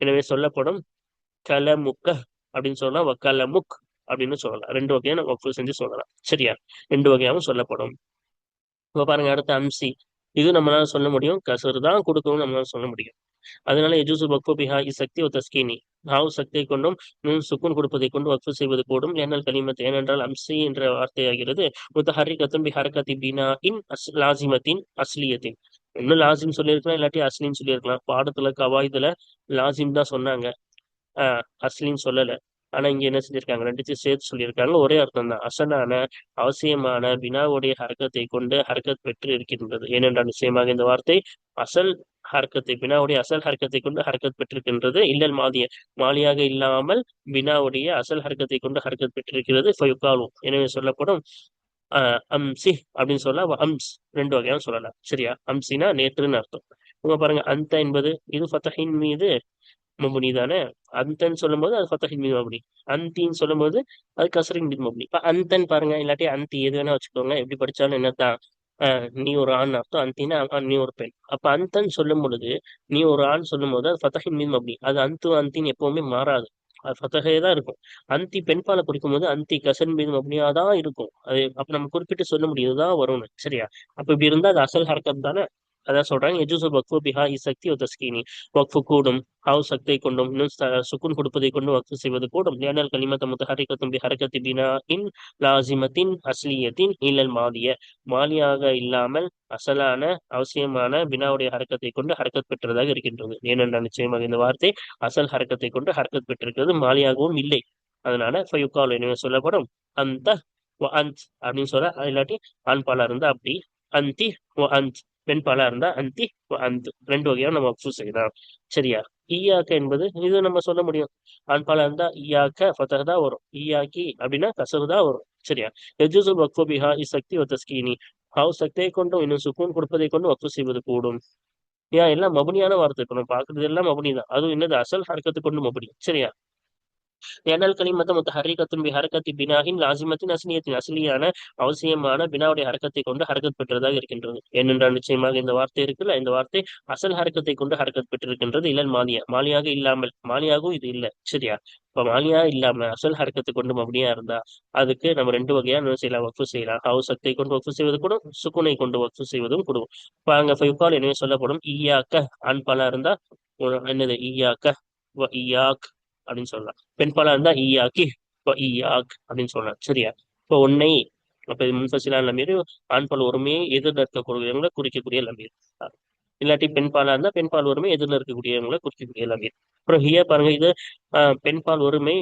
எனவே சொல்லப்படும் கலமுக்க அப்படின்னு சொல்லலாம், வக்கலமுக் அப்படின்னு சொல்லலாம். ரெண்டு வகையான வக்ஃபு செஞ்சு சொல்லலாம். சரியா? ரெண்டு வகையாகவும் சொல்லப்படும். இப்ப பாருங்க அடுத்த அம்சி. இது நம்மளால சொல்ல முடியும், கசர் தான் கொடுக்கவும் நம்மளால சொல்ல முடியும். அதனால எஜூசு வக்ஃபு பிஹா சக்தி ஒரு தஸ்கீனி ஹாவு சக்தியை கொண்டும் சுக்குன் கொடுப்பதை கொண்டு வக்ஃபு செய்வது கூடும். ஏனல் கலிமத் ஏனென்றால் அம்சி என்ற வார்த்தையாகிறது முத்தஹர்ரிகத்துன் பி ஹரகத்தி பினா இன் லாசிமத்தின் அஸ்லியத்தின். இன்னும் லாசிம் சொல்லியிருக்கலாம், இல்லாட்டி அஸ்லின்னு சொல்லியிருக்கலாம். பாடத்துல கவாய்துல லாசிம் தான் சொன்னாங்க, அஸ்லின்னு சொல்லல. ஆனா இங்க என்ன செஞ்சிருக்காங்க, ரெண்டுத்தையும் சேர்த்து சொல்லியிருக்காங்க. ஒரே அர்த்தம் தான். அசலான அவசியமான பினாவுடைய ஹர்க்கத்தை கொண்டு ஹர்க்கத் பெற்று இருக்கின்றது. ஏனென்றால் நிச்சயமாக இந்த வார்த்தை அசல் ஹர்க்கத்தை பினாவுடைய அசல் ஹர்க்கத்தை கொண்டு ஹர்க்கத் பெற்றிருக்கின்றது. இல்லல் மாலிய மாலியாக இல்லாமல் பினாவுடைய அசல் ஹர்க்கத்தை கொண்டு ஹர்க்கத் பெற்றிருக்கிறது. ஃபயுகாலு எனவே சொல்லப்படும் அம்சி அப்படின்னு சொல்ல அம்ஸ் ரெண்டு வகையாக சொல்லலாம். சரியா? அம்சினா நேற்றுன்னு அர்த்தம். இங்க பாருங்க அந்த என்பது இது ஃபத்தஹின் மீது மபுனி தானே. அந்தன்னு சொல்லும் போது அது ஃபத்தஹின் மீது மபுனி, அந்தின்னு சொல்லும் போது அது கசரின் மீது மபுனி. இப்ப அந்தன் பாருங்க, இல்லாட்டி அந்தி எது வேணா வச்சுக்கோங்க, எப்படி படிச்சாலும் என்னதான் நீ ஒரு ஆண் அர்த்தம், அந்தினா நீ ஒரு பெண். அப்ப அந்தன் சொல்லும் பொழுது நீ ஒரு ஆண் சொல்லும் போது அது ஃபத்தஹின் மீது மபுனி. அது அந்து அந்தின்னு எப்பவுமே மாறாது, அது ஃபத்தஹே தான் இருக்கும். அந்தி பெண்பாலை குறிக்கும் போது அந்தி கசன் மீது மபுனியா தான் இருக்கும். அது அப்ப நம்ம குறிப்பிட்டு சொல்ல முடியும் இதுதான் வரும்னு. சரியா? அப்ப இப்படி இருந்தா அது அசல் ஹர்கத் தானே. அதான் சொல்றாங்க எஜூசு வக்ஃபு பிஹா சக்தி ஒரு தஸ்கீனி வக்ஃபு கூடும் ஹாவ் சக்தை கொண்டும் இன்னும் சுக்குன் கொடுப்பதை கொண்டு வக்ஃபு செய்வது கூடும். லியனல் கலிமத்த முத்தஹரிகத்தும் பி ஹரகத்தி பினா இன் லாசிமத்தின் அஸ்லியத்தின் இல்லல் மாலிய மாலியாக இல்லாமல் அசலான அவசியமான பினாவுடைய ஹரக்கத்தை கொண்டு ஹரக்கத் பெற்றதாக இருக்கின்றது. ஏனென்றால் நிச்சயமாக இந்த வார்த்தை அசல் ஹரக்கத்தை கொண்டு ஹரக்கத் பெற்றிருக்கிறது, மாலியாகவும் இல்லை. அதனால ஃபயுகால் எனவே சொல்லப்படும் அந்த அந்த் அப்படின்னு சொல்ல, இல்லாட்டி ஆண் பாலா இருந்தா அப்படி அந்தி அந்த், பெண் பாலா இருந்தா அந்தி அந்த ரெண்டு வகையாக நம்ம வக்ஃபு செய்யலாம். சரியா? ஈயாக்க என்பது இது நம்ம சொல்ல முடியும். ஆண் பாலா இருந்தா ஈயாக்க ஃபத்தஹ் தான் வரும், ஈயாக்கி அப்படின்னா கசரு தான் வரும். சரியா? எஜூசு வக்ஃபு பிஹா சக்தி ஒரு தஸ்கீனி ஹாவ் சக்தியை கொண்டும் இன்னும் சுக்கூன் கொடுப்பதை கொண்டு வக்ஃபு செய்வது கூடும். ஏன் எல்லாம் மபுனியான வார்த்தை, இப்ப நம்ம பாக்குறது எல்லாம் மபுனி தான். அதுவும் என்னது அசல் ஹர்க்கத்தை கொண்டு மபுனி. சரியா? ஏனால் கலிமத்த முத்தஹர்ரிகத்துன் பி ஹரக்கத்தி பினாஹின் லாசிமத்தின் அஸ்லியத்தின் அஸ்லியான அவசியமான பினாவுடைய ஹரக்கத்தை கொண்டு ஹரக்கத் பெற்றதாக இருக்கின்றது. ஏனென்றால் நிச்சயமாக இந்த வார்த்தை இருக்குல்ல, இந்த வார்த்தை அசல் ஹரக்கத்தை கொண்டு ஹரக்கத் பெற்றிருக்கின்றது. இல்லல் மாலியா மாலியாக இல்லாமல், மாலியாகவும் இது இல்ல. சரியா? இப்ப மாலியா இல்லாம அசல் ஹரக்கத்தை கொண்டு மபனியா இருந்தா அதுக்கு நம்ம ரெண்டு வகையா என்ன செய்யலாம், வக்ஃபு செய்யலாம். ஹவு சக்தை கொண்டு வக்ஃபு செய்வது கூட, சுக்குனை கொண்டு வக்ஃபு செய்வதும் கூடும். இப்ப அங்க ஃபைகால் எனவே சொல்லப்படும் ஈயாக்க ஆண் பாலா இருந்தா என்னது ஈயாக்க ஈயாக் அப்படின்னு சொல்லலாம். பெண்பாலா இருந்தா ஈயாக்கி ஈயாக் அப்படின்னு சொல்லலாம். சரியா? இப்போ உன்னை அப்ப முன்ஃபசிலா லமீர் ஆண்பால் ஒருமையை எதிர்ல இருக்கக்கூடியவங்களை குறிக்கக்கூடிய லமீர். இல்லாட்டி பெண்பாலா இருந்தா பெண்பால் ஒருமை எதிர்ல இருக்கக்கூடியவங்களை குறிக்கக்கூடிய லமீர். அப்புறம் ஹியா பாருங்க, இது பெண்பால் ஒருமை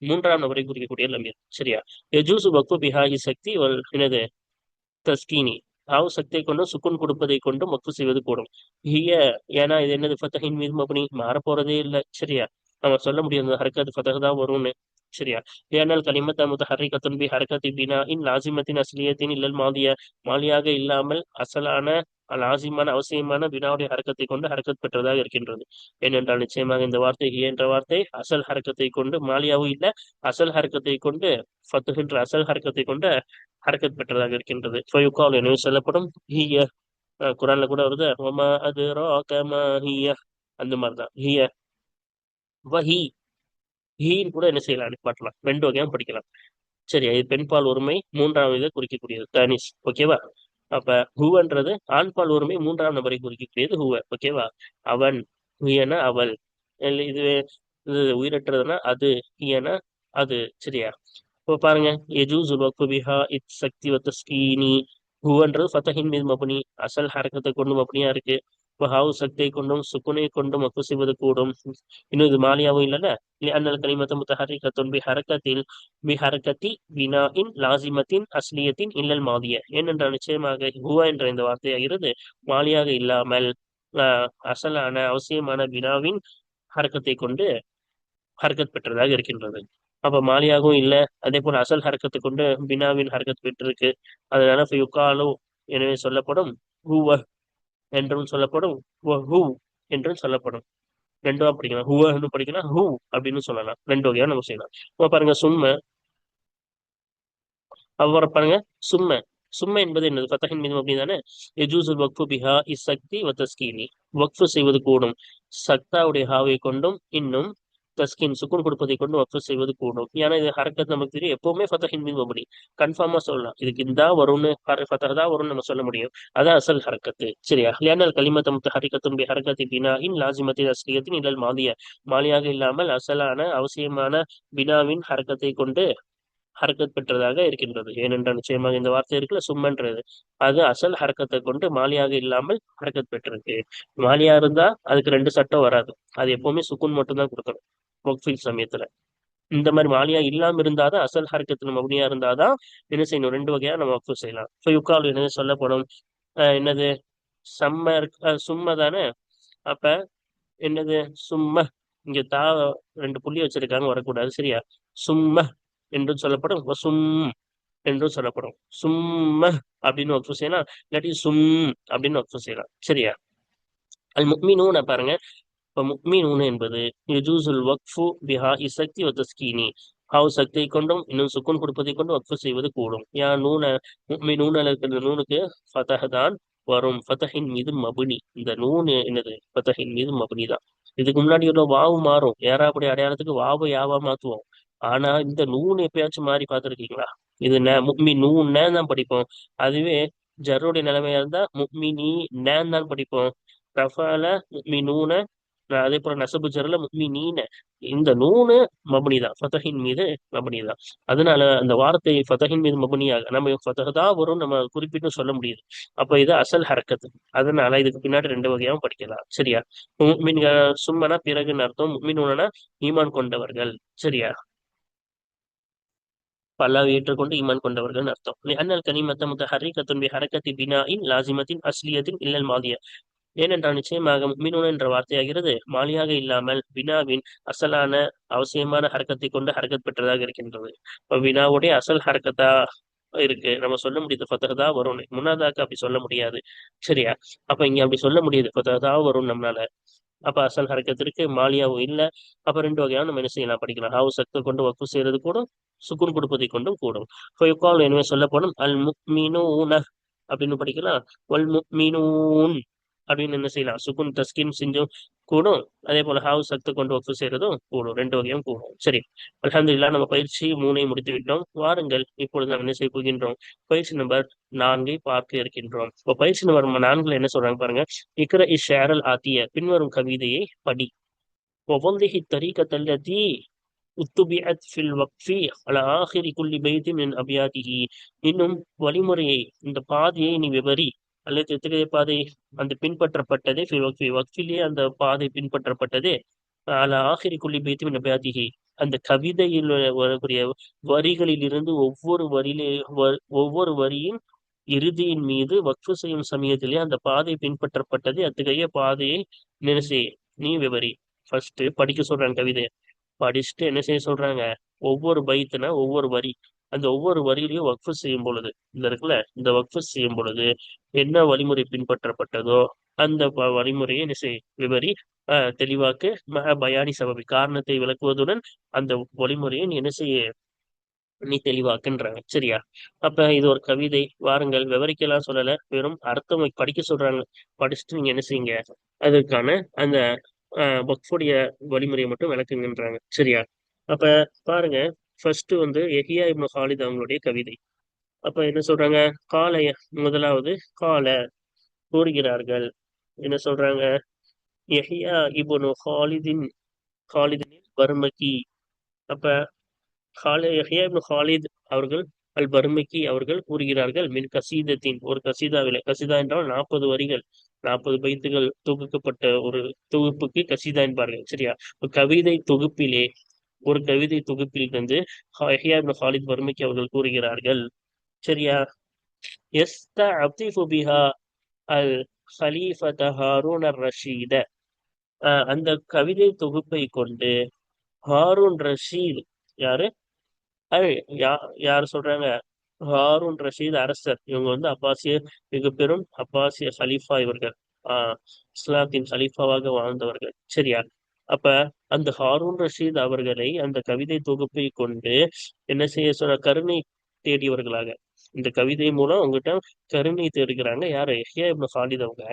மூன்றாம் நபரை குறிக்கக்கூடிய லமீர். சரியா? எஜூசு வக்ஃபு பிஹாஹி சக்தி என்னது தஸ்கீனி ஹாவ் சக்தியை கொண்டும் சுக்குன் கொடுப்பதை கொண்டும் வக்ஃபு செய்வது கூடும். ஹிய ஏன்னா இது என்னது ஃபத்தஹின் மீது மபனி, மாற போறதே இல்லை. சரியா? நம்ம சொல்ல முடியாது ஹரக்கத் ஃபத்தஹ் தான் வரும்னு. சரியா? ஏனால் கலிமத்த முத்தஹர்ரிகத்துன் பி ஹரக்கத்தி பினா இன் லாசிமத்தின் அஸ்லியத்தின் இல்லல் மாலிய மாலியாக இல்லாமல் அசலான லாசிமான அவசியமான பினாவுடைய ஹரக்கத்தை கொண்டு ஹரக்கத் பெற்றதாக இருக்கின்றது. ஏனென்றால் நிச்சயமாக இந்த வார்த்தை ஹிய என்ற வார்த்தை அசல் ஹரக்கத்தை கொண்டு மாலியாவும் இல்ல, அசல் ஹரக்கத்தை கொண்டு ஃபத்துஹ் அசல் ஹரக்கத்தை கொண்டு ஹரக்கத் பெற்றதாக இருக்கின்றது. ஃபயுகால் எனவே சொல்லப்படும் ஹிய. குரான்ல கூட வருது ஒமா அதுராக மா ஹிய, அந்த மாதிரிதான் ஹிய வஹி ஹீன் கூட என்ன செய்யலாம் பாட்டலாம், ரெண்டு வகையாக படிக்கலாம். சரியா? இது பெண்பால் ஒருமை மூன்றாம் இதை குறிக்கக்கூடியது தனிஸ். ஓகேவா? அப்ப ஹுவன்றது ஆண்பால் ஒருமை மூன்றாம் நபரை குறிக்கக்கூடியது ஹுவ. ஓகேவா? அவன், ஹுயனா அவள், இது இது உயிரற்றதுன்னா அது, ஹியனா அது. சரியா? இப்போ பாருங்க எஜூசுல் வக்ஃபு பிஹா சக்தி வ தஸ்கீனி ஹுவன்றது ஃபத்தஹின் மீது மபனி, அசல் ஹரக்கத்தை கொண்டு மபனியா இருக்கு. இப்போ ஹாவு சக்தியை கொண்டும் சுக்குனை கொண்டும் வக்ஃபு செய்வது கூடும். இன்னும் இது மாலியாவும் இல்லைல்ல. அன்னல் கலிமத்த முத்தஹர்ரிகத்துன் பிஹரக்கத்தி பினாஇன் லாசிமத்தின் அஸ்லியத்தின் இல்லல் மாலிய ஏனென்றால் நிச்சயமாக ஹுவா என்ற இந்த வார்த்தையாகிறது மாலியாக இல்லாமல் அசலான அவசியமான பினாவின் ஹரக்கத்தை கொண்டு ஹரக்கத் பெற்றதாக இருக்கின்றது. அப்ப மாலியாகவும் இல்ல, அதே போல அசல் ஹரக்கத்தை கொண்டு பினாவின் ஹரக்கத் பெற்றிருக்கு. அதனால யுகாலோ எனவே சொல்லப்படும் ஹுவ என்றும் சொல்லப்படும் ஹூ என்றும் சொல்லப்படும். ரெண்டும் படிக்கலாம், ஹுவன்னு படிக்கலாம், ஹூ அப்படின்னு சொல்லலாம். ரெண்டு வகையா நம்ம செய்யலாம். இப்ப பாருங்க சும்ம அப்புறம் பாருங்க சும்ம. சும்ம என்பது என்னது? ஃபத்தஹின் மீது மப்னி தானே. யஜூசுல் வக்ஃபு பிஹா இஸ்ஸக்தி வ தஸ்கீனி. வக்ஃபு செய்வது கூடும் சக்தாவுடைய ஹாவை கொண்டும் இன்னும் தஸ்கின் சுக்குன் கொடுப்பதை கொண்டு வக்ஃபு செய்வது கூடும். ஏன்னா இது ஹரக்கத் நமக்கு தெரியும், எப்பவுமே ஃபத்தஹின் மீது மப்னி. கன்ஃபார்மா சொல்லலாம், இதுக்கு இந்த வரும்னு ஃபத்தஹ் தான் வரும்னு நம்ம சொல்ல முடியும். அதான் அசல் ஹரக்கத்து. சரியா? Lionel கலிமத்து முத்தஹரிக்கத்துன் B ஹரக்கத்தி பினாஇன் லாசிமத்தி அஸ்லியத்தின் இல்லல் மாலிய. மாலியாக இல்லாமல் அசலான அவசியமான பினாவின் ஹரக்கத்தை கொண்டு ஹரக்கத் பெற்றதாக இருக்கின்றது. ஏனென்றால் நிச்சயமாக இந்த வார்த்தை இருக்குல்ல சும்மன்றது, அது அசல் ஹரக்கத்தை கொண்டு மாலியாக இல்லாமல் ஹரக்கத் பெற்றிருக்கு. மாலியா இருந்தா அதுக்கு ரெண்டு சட்டம் வராது, அது எப்பவுமே சுக்குன் மட்டும்தான் கொடுக்கணும் வக்ஃபில் சமயத்துல. இந்த மாதிரி மாலியா இல்லாம இருந்தாதான் அசல் ஹரக்கத்துல மபனியா இருந்தாதான் என்ன செய்யணும், ரெண்டு வகையா நம்ம வக்ஃபு செய்யலாம். இப்போ யுக்கால் என்னது சொல்லப்படும், என்னது சம்ம சும்ம தானே. அப்ப என்னது சும்ம, இங்க தா ரெண்டு புள்ளி வச்சிருக்காங்க, வரக்கூடாது. சரியா? சும்ம என்றும் சொல்லப்படும், சும் என்றும் சொல்லப்படும். சும்ம அப்படின்னு வக்ஃபு செய்யலாம், இல்லாட்டி சும் அப்படின்னு வக்ஃபு செய்யலாம். சரியா? அல் முக்மினூன பாருங்க. இப்ப முக்மினூன என்பது யஜூசுல் வக்ஃபு பிஹா இசக்தி வ தஸ்கீனி. ஹாவ் சக்தியை கொண்டும் இன்னும் சுக்குன் கொடுப்பதை கொண்டு வக்ஃபு செய்வது கூடும். யா நூன முக்மினூன இருக்கிற நூனுக்கு ஃபதஹ் தான் வரும், ஃபதஹின் மீது மபுனி. இந்த நூனு என்னது? ஃபதஹின் மீது மபுனி தான். இதுக்கு முன்னாடி உள்ள வாவு மாறும், ஏறாப்புடைய அடையாளத்துக்கு வாவு யாவா மாத்துவோம். ஆனா இந்த நூன் எப்பயாச்சும் மாறி பார்த்துருக்கீங்களா? இது முக்மி நூன் தான் படிப்போம். அதுவே ஜருடைய நிலைமையா இருந்தா முக்மி நீ நேன் தான் படிப்போம். ரஃபால முக்மி நூன, அதே போல நசபு ஜருல முக்மி நீன. இந்த நூனு மபனி தான், ஃபதஹின் மீது மபனி தான். அதனால அந்த வார்த்தை ஃபதஹின் மீது மபனியாக நம்ம ஃபதஹ் தான் வரும் நம்ம குறிப்பிட்டு சொல்ல முடியுது. அப்ப இது அசல் ஹரக்கத்து. அதனால இதுக்கு பின்னாடி ரெண்டு வகையாவும் படிக்கலாம். சரியா? முக்மின்கள் சும்மனா பிறகுன்னு அர்த்தம், முக்மினூனா ஈமான் கொண்டவர்கள். சரியா? அல்லாஹ்வை ஏற்றுக்கொண்டு ஈமான் கொண்டவர்கள் அர்த்தம். அன்னல் கனிமத்த முத்தஹர்ரிகத்துன் பி ஹரக்கத்தி பினாஇன் லாசிமத்தின் அஸ்லியத்தின் இல்லல் மாலிய. ஏனென்றால் நிச்சயமாக முக்மினூன் என்ற வார்த்தையாகிறது மாலியாக இல்லாமல் பினாவின் அசலான அவசியமான ஹரக்கத்தை கொண்டு ஹரக்கத் பெற்றதாக இருக்கின்றது. இப்ப பினாவுடைய அசல் ஹரக்கத்தா இருக்கு, நம்ம சொல்ல முடியுது ஃபத்தஹ் தான் வரும். முன்னாதாக்கு அப்படி சொல்ல முடியாது. சரியா? அப்ப இங்க அப்படி சொல்ல முடியுது, ஃபத்தஹ் தான் வரும் நம்மளால. அப்ப அசல் ஹரக்கத்திற்கு மாலியாவும் இல்ல. அப்ப ரெண்டு வகையான நம்ம என்ன செய்யலாம், படிக்கலாம். ஹாவு சக்தி கொண்டு வக்ஃபு செய்யறது கூடும், சுக்குன் கொடுப்பதை கொண்டும் கூடும். ஃபயுகால் எனவே சொல்லப்படும் அல் முக்மினூன அப்படின்னு படிக்கலாம். வல் முக்மினூன் அப்படின்னு என்ன செய்யலாம், சுக்குன் தஸ்கின் செஞ்சும் கூடும். அதே போல ஹாவு சக்தி கொண்டு வக்ஃபு செய்யறதும் கூடும், ரெண்டு வகையும் கூடும். சரி, அல்ஹம்துலில்லாஹ் நம்ம பயிற்சி 3 முடித்து விட்டோம். வாருங்கள் இப்பொழுது நாம் என்ன செய்ய போகின்றோம், பயிற்சி நம்பர் 4 பார்க்க இருக்கின்றோம். இப்போ பயிற்சி நம்பர் 4 என்ன சொல்றாங்க பாருங்க. இக்ர இஷ் ஆத்திய பின்வரும் கவிதையை படி. ووضح الطريقة التي اتبعت في الوقف على آخر كل بيت من أبياته. இன்னும் வழிமுறையை, இந்த பாதையை நீ விவரி. அல்லது எத்தகைய பாதை அந்த பின்பற்றப்பட்டதே வக்ஃபிலே அந்த பாதை பின்பற்றப்பட்டதே அல ஆஹிரி குல்லி பைத்தி மின் அபியாத்திஹி. அந்த கவிதையில் வரக்கூடிய வரிகளில் இருந்து ஒவ்வொரு வரியின் இறுதியின் மீது வக்ஃபு செய்யும் சமயத்திலே அந்த பாதை பின்பற்றப்பட்டது, அத்தகைய பாதையை நினைசே நீ விவரி. ஃபர்ஸ்ட் படிக்க சொல்றாங்க கவிதையை. படிச்சுட்டு என்ன செய்ய சொல்றாங்க, ஒவ்வொரு பைத்துனா ஒவ்வொரு வரி, அந்த ஒவ்வொரு வரியிலையும் வக்ஃபு செய்யும் பொழுது இந்த இருக்குல்ல, இந்த வக்ஃபு செய்யும் பொழுது என்ன வழிமுறை பின்பற்றப்பட்டதோ அந்த வழிமுறையை என்ன செய் விவரி. தெளிவாக்கு பயானி சபபி காரணத்தை விளக்குவதுடன் அந்த வழிமுறையை நீ என்ன செய்ய நீ தெளிவாக்குன்றாங்க. சரியா? அப்ப இது ஒரு கவிதை, வாருங்கள் விவரிக்கலாம் சொல்லல, வெறும் அர்த்தம் படிக்க சொல்றாங்க. படிச்சுட்டு நீங்க என்ன செய்யுங்க, அதற்கான அந்த வக்ஃபுடைய வழிமுறையை மட்டும் விளக்குங்கன்றாங்க. சரியா? அப்ப பாருங்க, ஃபர்ஸ்ட் வந்து யஹ்யா இப்னு ஹாலித் அவங்களுடைய கவிதை. அப்ப என்ன சொல்றாங்க, கால முதலாவது கால கூறுகிறார்கள். என்ன சொல்றாங்க, யஹ்யா இப்னு ஹாலிதின் பர்மகி. அப்ப யஹ்யா இப்னு ஹாலித் அவர்கள் அல் பர்மகி அவர்கள் கூறுகிறார்கள், மின் கசீதத்தின் ஒரு கசீதாவில. கசீதா என்றால் 40 வரிகள், 40 பைத்துகள் தொகுக்கப்பட்ட ஒரு தொகுப்புக்கு கசீதா என்பார்கள். சரியா? ஒரு கவிதை தொகுப்பில் இருந்து யஹ்யா இப்னு ஹாலித் பர்மகி அவர்கள் கூறுகிறார்கள். சரியா? யஸ்தஅஃதிஃபு பிஹா அல் ஹலீஃபத ஹாரூன் அர் ரஷீத. அந்த கவிதை தொகுப்பை கொண்டு ஹாரூன் ரஷீத், யாரு யார் சொல்றாங்க, ஹாரூன் ரஷீத் அரசர். இவங்க வந்து மிக பெரும் அப்பாசிய ஹலீஃபா இவர்கள். இஸ்லாத்தின் ஹலீஃபாவாக வாழ்ந்தவர்கள். சரியா? அப்ப அந்த ஹாரூன் ரஷீத் அவர்களை அந்த கவிதை தொகுப்பை கொண்டு என்ன செய்ய சொல்ற, கருணை தேடியவர்களாக. இந்த கவிதை மூலம் அவங்ககிட்ட கருணை தேடுகிறாங்க யாரு? யஹ்யா இப்னு ஹாலித் அவங்க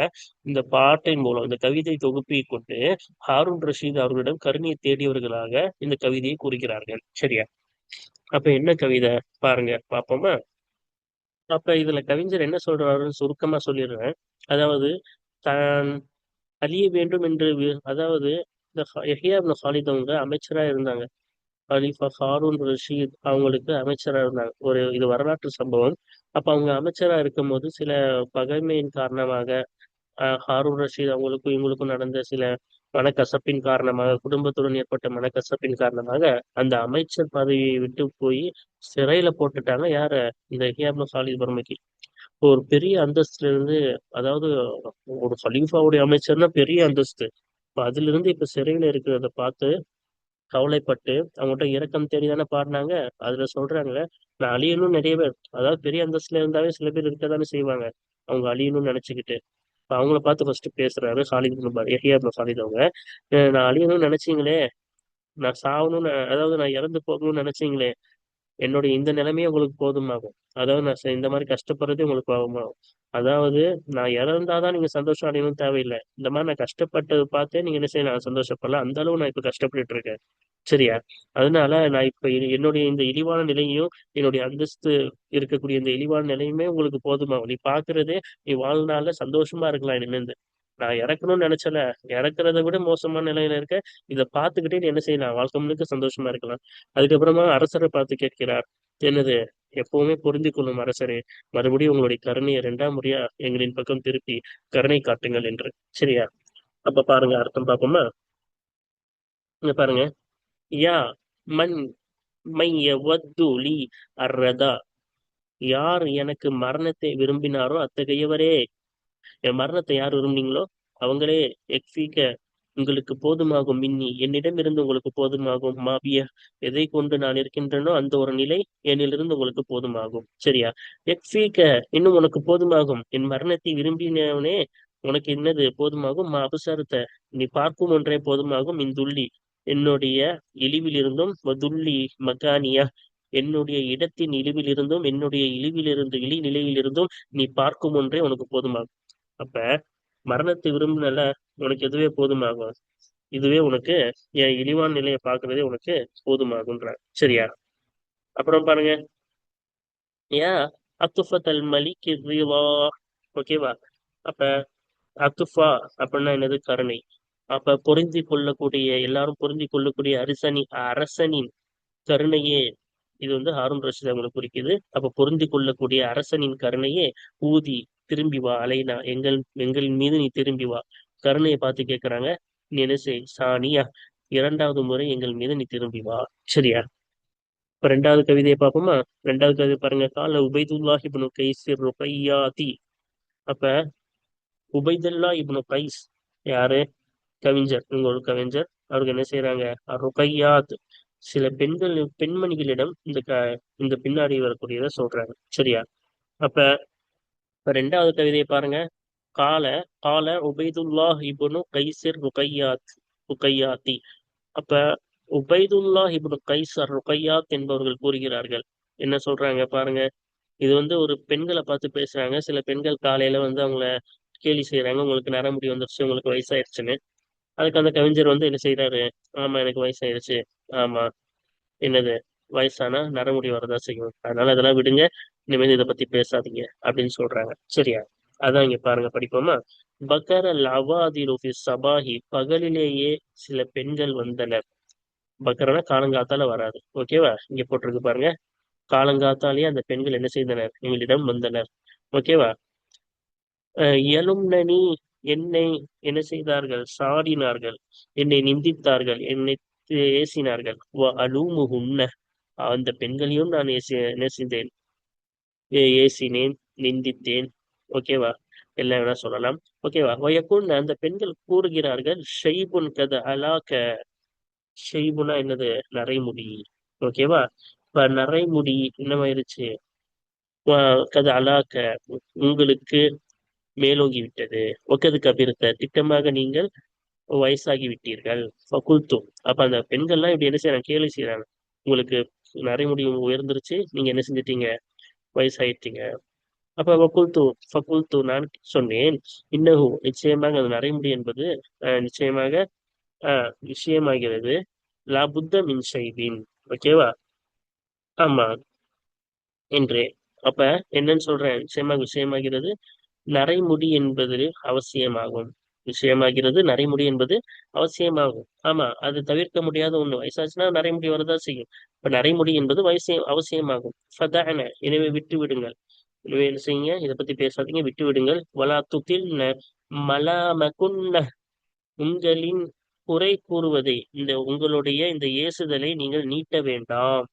இந்த பாட்டின் மூலம் இந்த கவிதை தொகுப்பை கொண்டு ஹாரூன் ரஷீத் அவர்களிடம் கருணையை தேடியவர்களாக இந்த கவிதையை கூறுகிறார்கள். சரியா? அப்ப என்ன கவிதை பாருங்க, பாப்போமா? அப்ப இதுல கவிஞர் என்ன சொல்றாருன்னு சுருக்கமா சொல்லிடுறேன். அதாவது தான் அழிய வேண்டும் என்று அதாவது இந்த யஹ்யா இப்னு ஹாலித் அவங்க அமைச்சரா இருந்தாங்க. கலீஃபா ஹாரூன் ரஷீத் அவங்களுக்கு அமைச்சரா இருந்தாங்க. இது வரலாற்று சம்பவம். அப்ப அவங்க அமைச்சரா இருக்கும்போது சில பகைமையின் காரணமாக ஹாரூன் ரஷீத் அவங்களுக்கும் இவங்களுக்கும் நடந்த சில மனக்கசப்பின் காரணமாக, குடும்பத்துடன் ஏற்பட்ட மனக்கசப்பின் காரணமாக அந்த அமைச்சர் பதவியை விட்டு போய் சிறையில போட்டுட்டாங்க. யார? இந்த யஹ்யா இப்னு ஹாலித் வர்மக்கி. ஒரு பெரிய அந்தஸ்துல இருந்து, அதாவது ஒரு கலீஃபாவுடைய அமைச்சர்னா பெரிய அந்தஸ்து. இப்ப அதுல இருந்து இப்ப சிறையில இருக்கிறத பார்த்து கவலைப்பட்டு அவங்கள்ட்ட இரக்கம் தேடி தானே பாடினாங்க. அதுல சொல்றாங்க, நான் அழியணும்னு நிறைய பேர், அதாவது பெரிய அந்தஸ்துல இருந்தாவே சில பேர் இருக்கதானே செய்வாங்க. அவங்க அழியணும்னு நினைச்சுக்கிட்டு இப்ப அவங்கள பார்த்து ஃபர்ஸ்ட் பேசுறாரு ஹாலித் யஹ்யா இப்னு ஹாலித் அவங்க. நான் அழியணும்னு நினைச்சீங்களே, நான் சாகணும்னு, அதாவது நான் இறந்து போகணும்னு நினைச்சீங்களே, என்னுடைய இந்த நிலைமையே உங்களுக்கு போதுமாகும். அதாவது நான் இந்த மாதிரி கஷ்டப்படுறதே உங்களுக்கு ஆகுமாகும். அதாவது நான் இறந்தாதான் நீங்க சந்தோஷம் அடையணும்னு தேவையில்லை. இந்த மாதிரி நான் கஷ்டப்பட்டது பார்த்தே நீங்க என்ன செய்ய நான் சந்தோஷப்படல. அந்த அளவு நான் இப்ப கஷ்டப்பட்டுட்டு இருக்கேன். சரியா? அதனால நான் இப்ப என்னுடைய இந்த இழிவான நிலையும், என்னுடைய அந்தஸ்து இருக்கக்கூடிய இந்த இழிவான நிலையுமே உங்களுக்கு போதுமாகும். நீ பாக்குறதே, நீ வாழ்நாள்ல சந்தோஷமா இருக்கலாம் இனிமேந்து. நான் இறக்கணும்னு நினைச்சல, இறக்குறதை விட மோசமான நிலையில இருக்க. இதை பார்த்துக்கிட்டே நீ என்ன செய்யலாம், வாழ்க்கை முழுக்க சந்தோஷமா இருக்கலாம். அதுக்கப்புறமா அரசரை பார்த்து கேட்கிறார். என்னது? எப்பவுமே பொருந்திக் கொள்ளும் அரசரே, மறுபடியும் உங்களுடைய கருணையை 2ஆம் முறையா எங்களின் பக்கம் திருப்பி கருணை காட்டுங்கள் என்று. சரியா? அப்ப பாருங்க அர்த்தம் பார்ப்போமா? இங்க பாருங்க. யா மன் மையவத்து லீ அர்ரதா, யார் எனக்கு மரணத்தை விரும்பினாரோ அத்தகையவரே, என் மரணத்தை யார் விரும்புனீங்களோ அவங்களே, எக்ஃபீக்க உங்களுக்கு போதுமாகும், மின்னி என்னிடமிருந்து உங்களுக்கு போதுமாகும், மாபிய எதை கொண்டு நான் இருக்கின்றனோ அந்த ஒரு நிலை என்னிலிருந்து உங்களுக்கு போதுமாகும். சரியா? எக்ஃபீக்க இன்னும் உனக்கு போதுமாகும், என் மரணத்தை விரும்பினவனே உனக்கு என்னது போதுமாகும், மா அபசரத்த நீ பார்க்கும் ஒன்றே போதுமாகும், இந்துள்ளி என்னுடைய இழிவிலிருந்தும், வதுள்ளி மகானியா என்னுடைய இடத்தின் இழிவிலிருந்தும், என்னுடைய இழிவிலிருந்து இழி நிலையிலிருந்தும் நீ பார்க்கும் ஒன்றே உனக்கு போதுமாகும். அப்ப மரணத்தை விரும்பினல, உனக்கு எதுவே போதுமாகும். இதுவே உனக்கு என் இழிவான நிலையை பார்க்கறதே உனக்கு போதுமாகுன்றார். சரியா? அப்புறம் பாருங்க. ஏன் அத்துஃபத்தல் மலிக் ரிலா, ஓகேவா? அப்ப அத்துஃபா அப்படின்னா என்னது? கருணை. அப்ப பொருந்தி கொள்ளக்கூடிய, எல்லாரும் பொருந்தி கொள்ளக்கூடிய அரசனின் கருணையே, இது ஹாரூன் ரஷீத் அவங்களை குறிக்குது. அப்ப பொருந்தி கொள்ளக்கூடிய அரசனின் கருணையே, ஊதி திரும்பி வா அலைனா, எங்கள் மீது நீ திரும்பி வா. கருணையை பார்த்து கேட்கிறாங்க. நீ என்ன செய் சானியா, 2வது முறை எங்கள் மீது நீ திரும்பி வா. சரியா? இப்ப 2வது கவிதையை பார்ப்போமா? 2வது கவிதை பாருங்க. கால உபைதுல்லாஹ் இப்னு கைஸிர் ருகையாதி. அப்ப உபைதுல்லா இப்னு கைஸ் யாரு? கவிஞர், ஒரு கவிஞர். அவருக்கு என்ன செய்யறாங்க? ருகையாத், சில பெண்மணிகளிடம் இந்த பின்னாடி வரக்கூடியதை சொல்றாங்க. சரியா? அப்ப 2வது கவிதையை பாருங்க. கால கால உபைதுல்லாஹ் இப்னு கைஸிர் ருகையாத்தி. அப்ப உபைதுல்லாஹ் இப்னு கைஸர் ருகையாத் என்பவர்கள் கூறுகிறார்கள். என்ன சொல்றாங்க பாருங்க. இது ஒரு பெண்களை பார்த்து பேசுறாங்க. சில பெண்கள் காலையில அவங்கள கேலி செய்யறாங்க, உங்களுக்கு நரமுடி வந்துருச்சு, உங்களுக்கு வயசாயிருச்சுன்னு. அதுக்கு அந்த கவிஞர் என்ன செய்யறாரு? ஆமா, எனக்கு வயசாயிருச்சு. ஆமா, என்னது? வயசானா நரமுடி வரதா செய்யும், அதனால அதெல்லாம் விடுங்க, இனிமேல் இதை பத்தி பேசாதீங்க அப்படின்னு சொல்றாங்க. சரியா? அதான் இங்க பாருங்க, படிப்போமா? பக்கர லவாதிரு ஃபி சபாஹி, பகலிலேயே சில பெண்கள் வந்தனர். பக்கரனா காலங்காத்தால வராது. ஓகேவா? இங்க போட்டிருக்கு பாருங்க. காலங்காத்தாலேயே அந்த பெண்கள் என்ன செய்தனர்? எங்களிடம் வந்தனர். ஓகேவா? இயலும்னி, என்னை என்ன செய்தார்கள்? சாடினார்கள், என்னை நிந்தித்தார்கள், என்னை ஏசினார்கள். அலூமுகுன்ன, அந்த பெண்களையும் நான் என்ன செய்தேன்? ஏசினேன், நிந்தித்தேன். ஓகேவா? எல்லாம் வேணா சொல்லலாம். ஓகேவா? வயக்குன், அந்த பெண்கள் கூறுகிறார்கள், ஷைபுன் கத அலாக்க. ஷைபுனா என்னது? நரைமுடி. ஓகேவா? இப்ப நரைமுடி என்னமாயிருச்சு? கத அலாக்க, உங்களுக்கு மேலோங்கி விட்டது. ஒக்கது கபிரத்த, திட்டமாக நீங்கள் வயசாகி விட்டீர்கள். ஃபகுல்தும், அப்ப அந்த பெண்கள்லாம் இப்படி என்ன செய்யறாங்க? கேலி செய்யறாங்க. உங்களுக்கு நரைமுடி உயர்ந்துருச்சு, நீங்க என்ன செஞ்சிட்டீங்க, வயசாயிட்டீங்க. அப்ப ஃபகுல்து நான் சொன்னேன், இன்னஹு நிச்சயமாக அது நரைமுடி என்பது நிச்சயமாக விஷயமாகிறது. லா புத்த மின் ஷைபின், ஓகேவா, ஆமா என்று. அப்ப என்னன்னு சொல்றேன், விஷயமாகிறது நரைமுடி என்பது அவசியமாகும். விஷயமாகிறது நரைமுடி என்பது அவசியமாகும். ஆமா, அது தவிர்க்க முடியாத ஒண்ணு. வயசாச்சுன்னா நரைமுடி வரதா செய்யும். இப்ப நரைமுடி என்பது அவசியமாகும். எனவே விட்டு விடுங்கள். எனவே என்ன செய்யுங்க, இதை பத்தி பேசாதீங்க, விட்டு விடுங்கள். வலா துத்தில் மலாமகுன்ன, உங்களின் குறை கூறுவதை, உங்களுடைய இந்த ஏசுதலை நீங்கள் நீட்ட வேண்டாம்.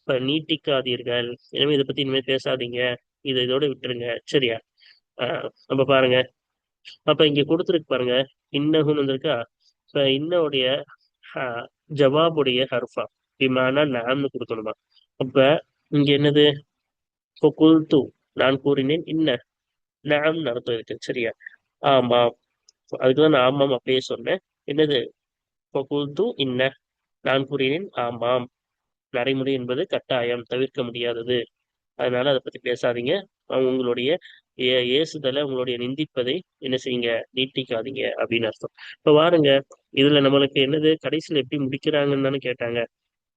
இப்ப நீட்டிக்காதீர்கள். எனவே இதை பத்தி இனிமேல் பேசாதீங்க. இதோட விட்டுருங்க, சரியா? அப்ப பாருங்க, அப்ப இங்க கொடுத்துருக்கு பாருங்க, இன்னகுன்னு வந்திருக்கா. இப்ப இன்னவுடைய ஆஹ், ஜவாபுடைய ஹர்ஃபா விமானா நாம்னு கொடுக்கணுமா. அப்ப இங்க என்னது, குல்து நான் கூறினேன், நாம் அர்த்தம் இருக்கு, சரியா? ஆமாம், அதுக்குதான் நான் ஆமாம் அப்படியே சொன்னேன். என்னது, குல்து நான் கூறினேன் ஆமாம், நடைமுறை என்பது கட்டாயம், தவிர்க்க முடியாதது. அதனால அதை பத்தி பேசாதீங்க. உங்களுடைய ஏசுதலை, உங்களுடைய நிந்திப்பதை என்ன செய்யுங்க, நீட்டிக்காதீங்க அப்படின்னு அர்த்தம். இப்ப பாருங்க, இதுல நம்மளுக்கு என்னது, கடைசியில எப்படி முடிக்கிறாங்கன்னு தானே கேட்டாங்க.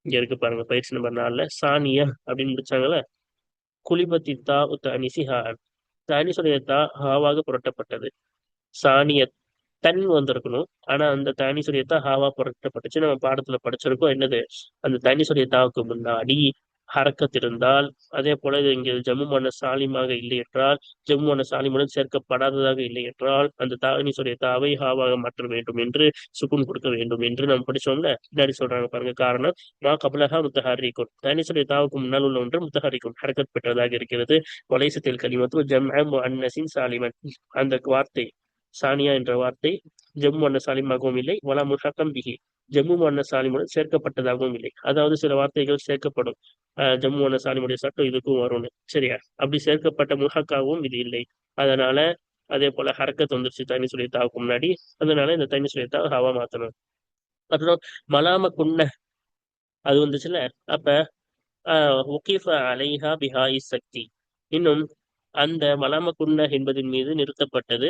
இங்க இருக்கு பாருங்க, பயிற்சி நம்பர் 4 சானியா அப்படின்னு முடிச்சாங்கல்ல. குலிபத்தி தா உத்தானிசி ஹான், தானிசுடைய தா ஹாவாக புரட்டப்பட்டது. சாணிய தன் வந்திருக்கணும், ஆனா அந்த தனி சுரியத்தா ஹாவா புரட்டப்பட்டுச்சு. நம்ம பாடத்துல படிச்சிருக்கோம். என்னது, அந்த தனி சுரியத்தாவுக்கு முன்னாடி ஹரக்கத் இருந்தால், அதே போல இது இங்கே ஜம்முமான சாலிமாக இல்லை என்றால், ஜம்முமான சாலிமுடன் சேர்க்கப்படாததாக இல்லை என்றால், அந்த தானி சுரியத்தாவை ஹாவாக மாற்ற வேண்டும் என்று, சுக்குன் கொடுக்க வேண்டும் என்று நம்ம படிச்சோம்ல. பின்னாடி சொல்றாங்க பாருங்க, காரணம் மா கபலஹா முத்தஹாரிக்கும், தனி சுரியத்தாவுக்கு முன்னால் உள்ள ஒன்று முத்தஹாரிக்கும் ஹரக்கத் பெற்றதாக இருக்கிறது. வலைசத்தில் கலிமத்து ஜம்அ முஅன்னஸின் சாலிமன், அந்த வார்த்தை சானியா என்ற வார்த்தை ஜம்மு அன்ன சாலிமாகவும் இல்லை, வலா முஹக்கம் பிஹி, ஜம்மு அன்ன சாலிமுடன் சேர்க்கப்பட்டதாகவும் இல்லை. அதாவது சில வார்த்தைகள் சேர்க்கப்படும், ஜம்மு அன்ன சாலிமுடைய சட்டம் இதுக்கும் வரும்னு, சரியா? அப்படி சேர்க்கப்பட்ட முஹக்காவும் இது இல்லை. அதனால அதே போல ஹரக்கத் வந்துருச்சு தனி சுழியத்தாவுக்கு முன்னாடி. அதனால இந்த தனி சுழியத்தாவை ஹவா மாத்தணும். அப்புறம் மலாம குன்ன அது வந்துச்சுல. அப்ப ஒகீஃப அலைஹா பிஹாயி சக்தி, இன்னும் அந்த மலாம குன்ன என்பதன் மீது நிறுத்தப்பட்டது,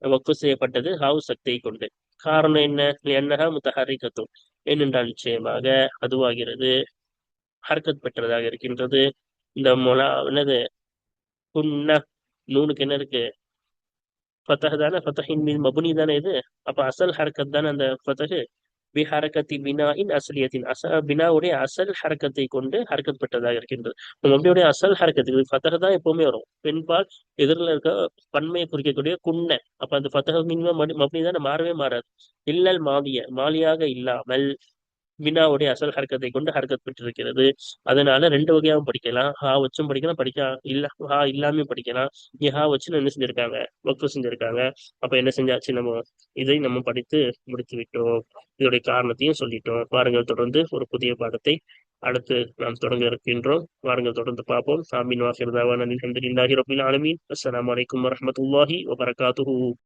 வக்கு செய்யப்பட்டது ஹாவு சக்தியை கொண்டு. காரணம் என்ன, என்னஹா முத்தஹரிக்கத்தும், ஏனென்றால் நிச்சயமாக அதுவாகிறது ஹர்கத் பெற்றதாக இருக்கின்றது. இந்த என்னது, குன்ன, நூனுக்கு என்ன இருக்கு, ஃபத்தஹ் தானே, ஃபத்தஹின் மீன் மபுனி தானே இது. அப்ப அசல் ஹர்கத் தானே அந்த ஃபத்தஹ். பிஹரக்கத்தி பினாயின் அசலியத்தின் பினாவுடைய அசல் ஹரக்கத்தை கொண்டு ஹரக்கத் பெற்றதாக இருக்கின்றது. மப்னியுடைய அசல் ஹரக்கத்துக்கு ஃபத்தஹ் தான் எப்பவுமே வரும். பெண்பால் எதிரில் இருக்க பன்மையை குறிக்கக்கூடிய குன்ன. அப்ப அந்த ஃபத்தஹ் மினிமம் மப்னி தானே, மாறவே மாறாது. இல்லல் மாலியாக இல்லாமல் வினாவுடைய அசல் ஹர்க்கத்தை கொண்டு ஹர்க்கத் பெற்றிருக்கிறது. அதனால ரெண்டு வகையாகவும் படிக்கலாம். ஹா வச்சும் படிக்கலாம், ஹா இல்லாம படிக்கலாம். இங்க ஹா வச்சு என்ன செஞ்சிருக்காங்க, வக்கு செஞ்சிருக்காங்க. அப்ப என்ன செஞ்சாச்சு, இதை நம்ம படித்து முடித்து விட்டோம். இதோடைய காரணத்தையும் சொல்லிட்டோம். வாருங்கள், தொடர்ந்து ஒரு புதிய பாடத்தை அடுத்து நாம் தொடங்க இருக்கின்றோம். வாருங்கள், தொடர்ந்து பார்ப்போம். சாமின் வாஹிர் தாவானா அல்ஹம்துலில்லாஹி ரப்பில் ஆலமீன். அஸ்ஸலாமு அலைக்கும் வரஹ்மத்துல்லாஹி வபரகாத்துஹு.